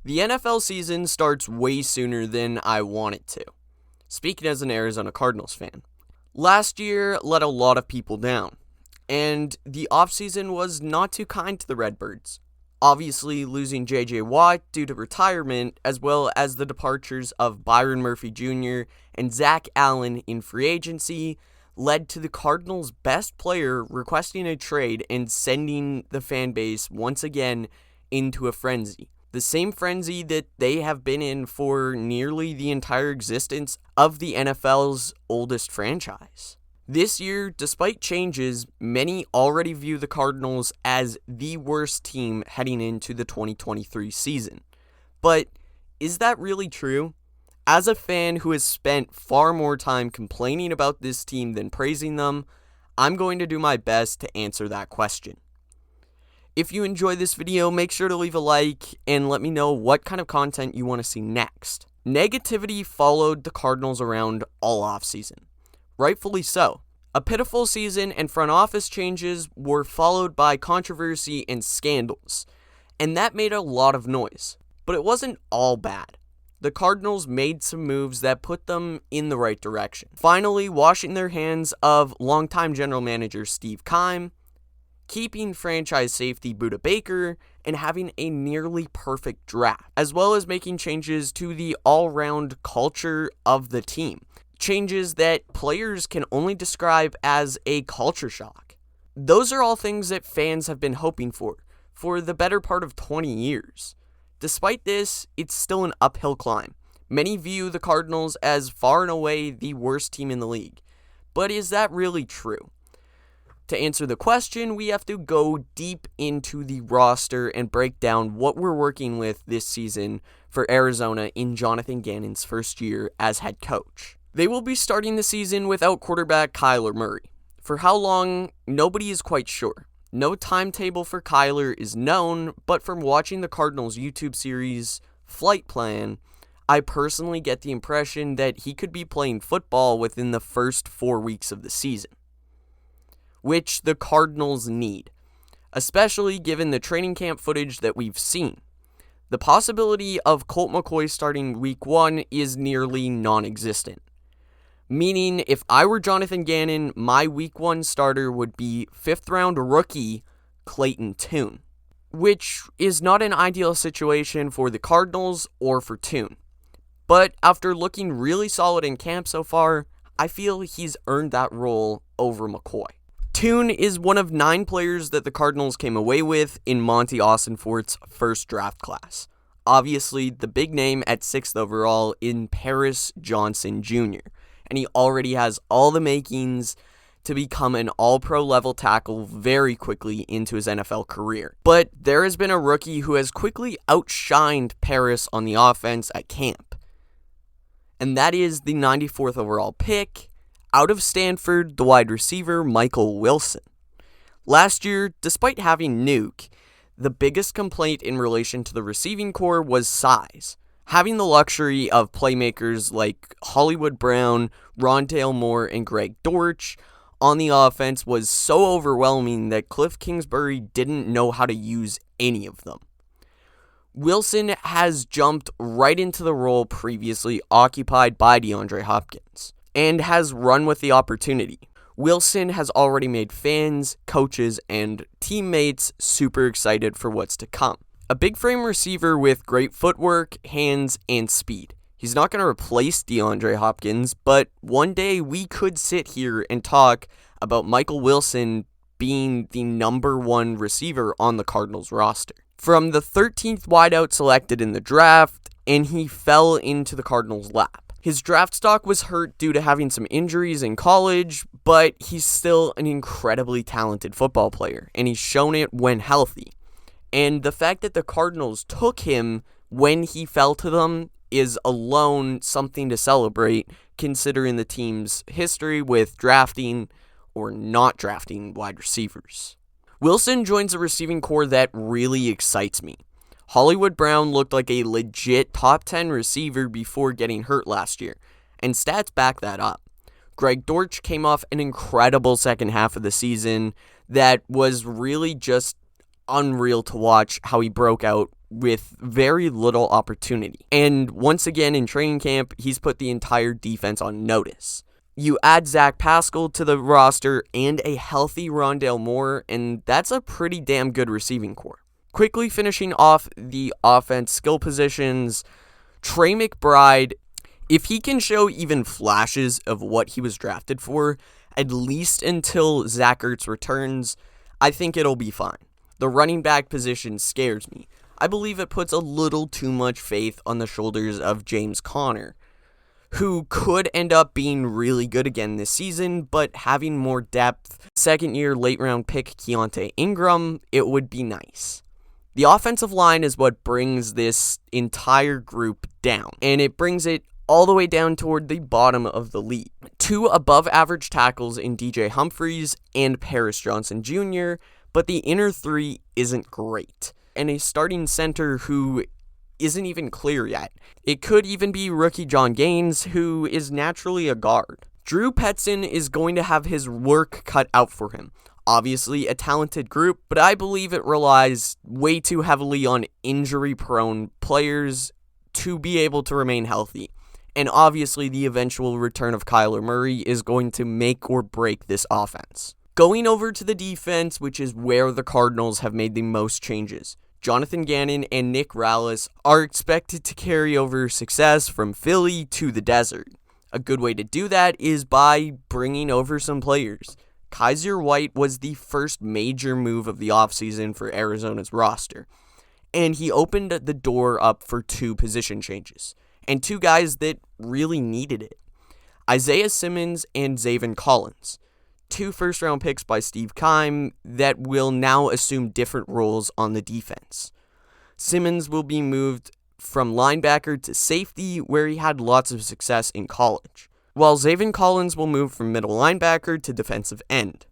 The NFL season starts way sooner than I want it to. Speaking as an Arizona Cardinals fan. Last year let a lot of people down, and the offseason was not too kind to the Redbirds. Obviously, losing J.J. Watt due to retirement, as well as the departures of Byron Murphy Jr. and Zach Allen in free agency, led to the Cardinals' best player requesting a trade and sending the fan base once again into a frenzy. The same frenzy that they have been in for nearly the entire existence of the NFL's oldest franchise. This year, despite changes, many already view the Cardinals as the worst team heading into the 2023 season. But is that really true? As a fan who has spent far more time complaining about this team than praising them, I'm going to do my best to answer that question. If you enjoy this video, make sure to leave a like and let me know what kind of content you want to see next. Negativity followed the Cardinals around all offseason. Rightfully so. A pitiful season and front office changes were followed by controversy and scandals, and that made a lot of noise. But it wasn't all bad. The Cardinals made some moves that put them in the right direction. Finally, washing their hands of longtime general manager Steve Keim, keeping franchise safety Budda Baker, and having a nearly perfect draft, as well as making changes to the all-round culture of the team. Changes that players can only describe as a culture shock. Those are all things that fans have been hoping for the better part of 20 years. Despite this, it's still an uphill climb. Many view the Cardinals as far and away the worst team in the league. But is that really true? To answer the question, we have to go deep into the roster and break down what we're working with this season for Arizona in Jonathan Gannon's first year as head coach. They will be starting the season without quarterback Kyler Murray. For how long, nobody is quite sure. No timetable for Kyler is known, but from watching the Cardinals' YouTube series, Flight Plan, I personally get the impression that he could be playing football within the first 4 weeks of the season, which the Cardinals need, especially given the training camp footage that we've seen. The possibility of Colt McCoy starting week 1 is nearly non-existent. Meaning, if I were Jonathan Gannon, my week 1 starter would be 5th round rookie Clayton Tune, which is not an ideal situation for the Cardinals or for Tune. But after looking really solid in camp so far, I feel he's earned that role over McCoy. Tune is one of 9 players that the Cardinals came away with in Monty Austinfort's first draft class. Obviously, the big name at 6th overall in Paris Johnson Jr., and he already has all the makings to become an all-pro level tackle very quickly into his NFL career. But there has been a rookie who has quickly outshined Paris on the offense at camp, and that is the 94th overall pick, out of Stanford, the wide receiver Michael Wilson. Last year, despite having Nuke, the biggest complaint in relation to the receiving core was size. Having the luxury of playmakers like Hollywood Brown, Rondale Moore, and Greg Dortch on the offense was so overwhelming that Cliff Kingsbury didn't know how to use any of them. Wilson has jumped right into the role previously occupied by DeAndre Hopkins, and has run with the opportunity. Wilson has already made fans, coaches, and teammates super excited for what's to come. A big frame receiver with great footwork, hands, and speed. He's not going to replace DeAndre Hopkins, but one day we could sit here and talk about Michael Wilson being the number 1 receiver on the Cardinals roster. From the 13th wideout selected in the draft, and he fell into the Cardinals' lap. His draft stock was hurt due to having some injuries in college, but he's still an incredibly talented football player, and he's shown it when healthy. And the fact that the Cardinals took him when he fell to them is alone something to celebrate, considering the team's history with drafting or not drafting wide receivers. Wilson joins a receiving core that really excites me. Hollywood Brown looked like a legit top 10 receiver before getting hurt last year, and stats back that up. Greg Dortch came off an incredible second half of the season that was really just unreal to watch how he broke out with very little opportunity. And once again in training camp, he's put the entire defense on notice. You add Zach Pascal to the roster and a healthy Rondale Moore, and that's a pretty damn good receiving core. Quickly finishing off the offense skill positions, Trey McBride, if he can show even flashes of what he was drafted for, at least until Zach Ertz returns, I think it'll be fine. The running back position scares me. I believe it puts a little too much faith on the shoulders of James Conner, who could end up being really good again this season, but having more depth, second-year late-round pick Keontae Ingram, it would be nice. The offensive line is what brings this entire group down, and it brings it all the way down toward the bottom of the league. 2 above-average tackles in DJ Humphries and Paris Johnson Jr., but the inner 3 isn't great, and a starting center who isn't even clear yet. It could even be rookie John Gaines, who is naturally a guard. Drew Petzing is going to have his work cut out for him. Obviously a talented group, but I believe it relies way too heavily on injury-prone players to be able to remain healthy. And obviously the eventual return of Kyler Murray is going to make or break this offense. Going over to the defense, which is where the Cardinals have made the most changes. Jonathan Gannon and Nick Rallis are expected to carry over success from Philly to the desert. A good way to do that is by bringing over some players. Kaiser White was the first major move of the offseason for Arizona's roster, and he opened the door up for 2 position changes, and 2 guys that really needed it. Isaiah Simmons and Zaven Collins. 2 first-round picks by Steve Keim that will now assume different roles on the defense. Simmons will be moved from linebacker to safety, where he had lots of success in college, while Zaven Collins will move from middle linebacker to defensive end,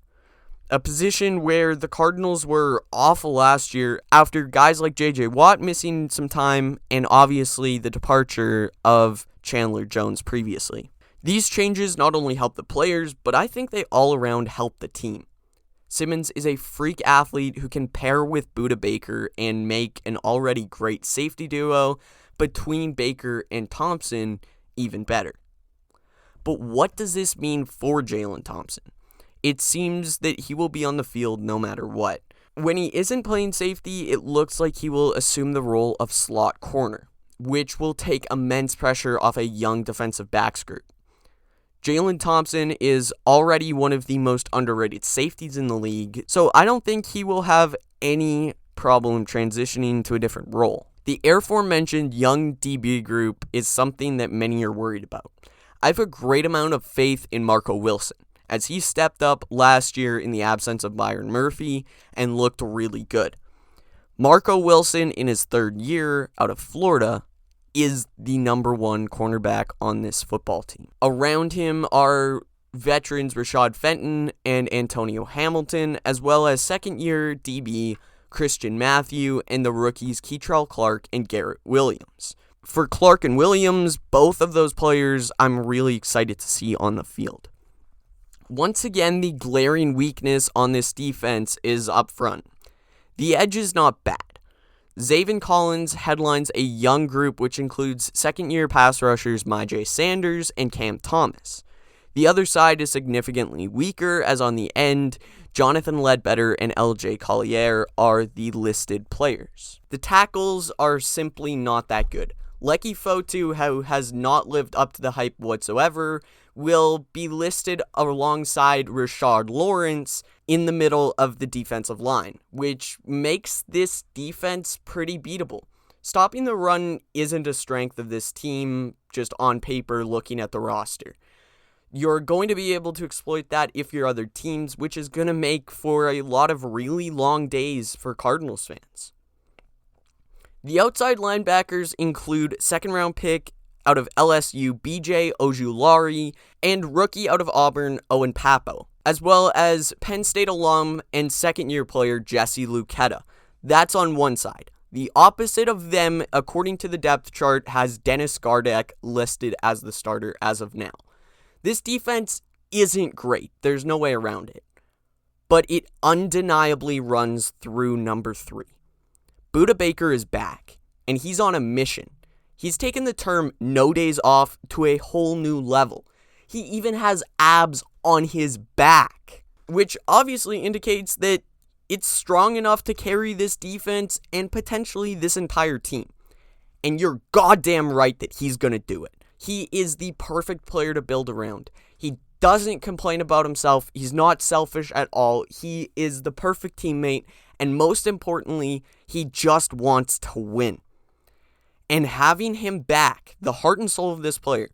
a position where the Cardinals were awful last year after guys like J.J. Watt missing some time and obviously the departure of Chandler Jones previously. These changes not only help the players, but I think they all around help the team. Simmons is a freak athlete who can pair with Budda Baker and make an already great safety duo between Baker and Thompson even better. But what does this mean for Jalen Thompson? It seems that he will be on the field no matter what. When he isn't playing safety, it looks like he will assume the role of slot corner, which will take immense pressure off a young defensive backs group. Jalen Thompson is already one of the most underrated safeties in the league, so I don't think he will have any problem transitioning to a different role. The aforementioned young DB group is something that many are worried about. I have a great amount of faith in Marco Wilson, as he stepped up last year in the absence of Byron Murphy and looked really good. Marco Wilson, in his 3rd year out of Florida, is the number 1 cornerback on this football team. Around him are veterans Rashad Fenton and Antonio Hamilton, as well as second-year DB Christian Matthew and the rookies Keitrell Clark and Garrett Williams. For Clark and Williams, both of those players I'm really excited to see on the field. Once again, the glaring weakness on this defense is up front. The edge is not bad. Zaven Collins headlines a young group which includes second-year pass rushers Myjai Sanders and Cam Thomas. The other side is significantly weaker, as on the end, Jonathan Ledbetter and LJ Collier are the listed players. The tackles are simply not that good. Leki Fotu, who has not lived up to the hype whatsoever, will be listed alongside Rashard Lawrence in the middle of the defensive line, which makes this defense pretty beatable. Stopping the run isn't a strength of this team, just on paper looking at the roster. You're going to be able to exploit that if you're other teams, which is going to make for a lot of really long days for Cardinals fans. The outside linebackers include second-round pick out of LSU BJ Ojulari and rookie out of Auburn Owen Papo, as well as Penn State alum and second-year player Jesse Luketa. That's on one side. The opposite of them, according to the depth chart, has Dennis Gardeck listed as the starter as of now. This defense isn't great. There's no way around it. But it undeniably runs through number 3. Buda Baker is back, and he's on a mission. He's taken the term no days off to a whole new level. He even has abs on his back, which obviously indicates that it's strong enough to carry this defense and potentially this entire team. And you're goddamn right that he's going to do it. He is the perfect player to build around. He doesn't complain about himself. He's not selfish at all. He is the perfect teammate. And most importantly, he just wants to win. And having him back, the heart and soul of this player,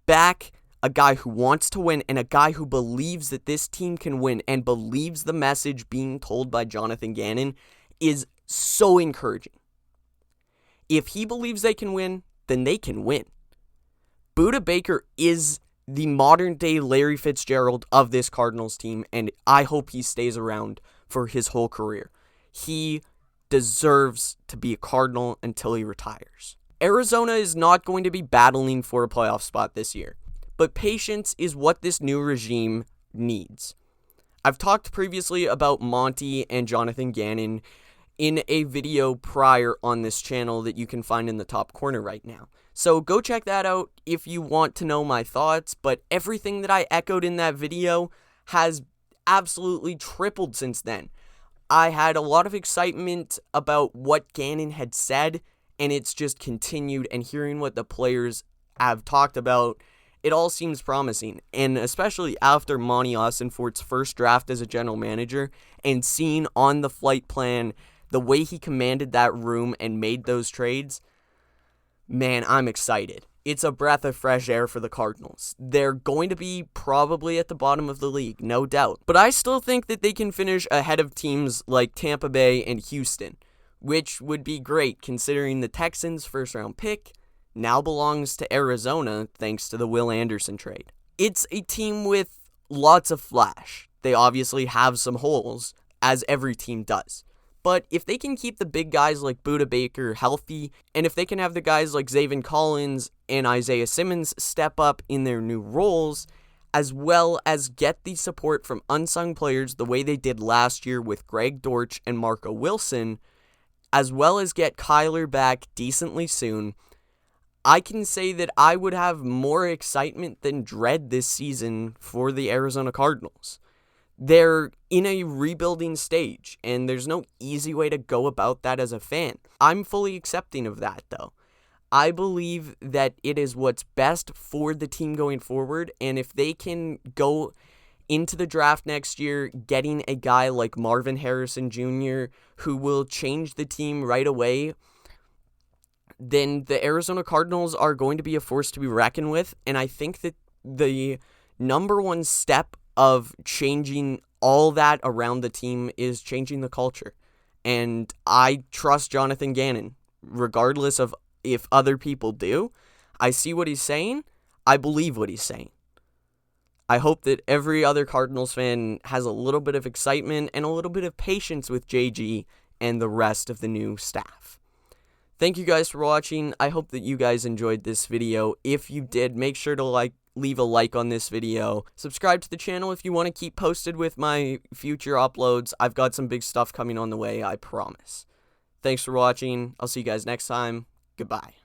back a guy who wants to win and a guy who believes that this team can win and believes the message being told by Jonathan Gannon is so encouraging. If he believes they can win, then they can win. Buda Baker is the modern day Larry Fitzgerald of this Cardinals team, and I hope he stays around for his whole career. He deserves to be a Cardinal until he retires. Arizona is not going to be battling for a playoff spot this year, but patience is what this new regime needs. I've talked previously about Monty and Jonathan Gannon in a video prior on this channel that you can find in the top corner right now. So go check that out if you want to know my thoughts, but everything that I echoed in that video has absolutely tripled since then. I had a lot of excitement about what Gannon had said, and it's just continued, and hearing what the players have talked about, it all seems promising. And especially after Monty Austinfort's first draft as a general manager, and seeing on the flight plan the way he commanded that room and made those trades, man, I'm excited. It's a breath of fresh air for the Cardinals. They're going to be probably at the bottom of the league, no doubt. But I still think that they can finish ahead of teams like Tampa Bay and Houston, which would be great considering the Texans' first-round pick now belongs to Arizona thanks to the Will Anderson trade. It's a team with lots of flash. They obviously have some holes, as every team does. But if they can keep the big guys like Buda Baker healthy, and if they can have the guys like Zaven Collins and Isaiah Simmons step up in their new roles, as well as get the support from unsung players the way they did last year with Greg Dortch and Marco Wilson, as well as get Kyler back decently soon, I can say that I would have more excitement than dread this season for the Arizona Cardinals. They're in a rebuilding stage, and there's no easy way to go about that as a fan. I'm fully accepting of that, though. I believe that it is what's best for the team going forward, and if they can go into the draft next year getting a guy like Marvin Harrison Jr. who will change the team right away, then the Arizona Cardinals are going to be a force to be reckoned with, and I think that the number one step of changing all that around the team is changing the culture. And I trust Jonathan Gannon, regardless of if other people do. I see what he's saying. I believe what he's saying. I hope that every other Cardinals fan has a little bit of excitement and a little bit of patience with JG and the rest of the new staff. Thank you guys for watching. I hope that you guys enjoyed this video. If you did, make sure to leave a like on this video. Subscribe to the channel if you want to keep posted with my future uploads. I've got some big stuff coming on the way, I promise. Thanks for watching. I'll see you guys next time. Goodbye.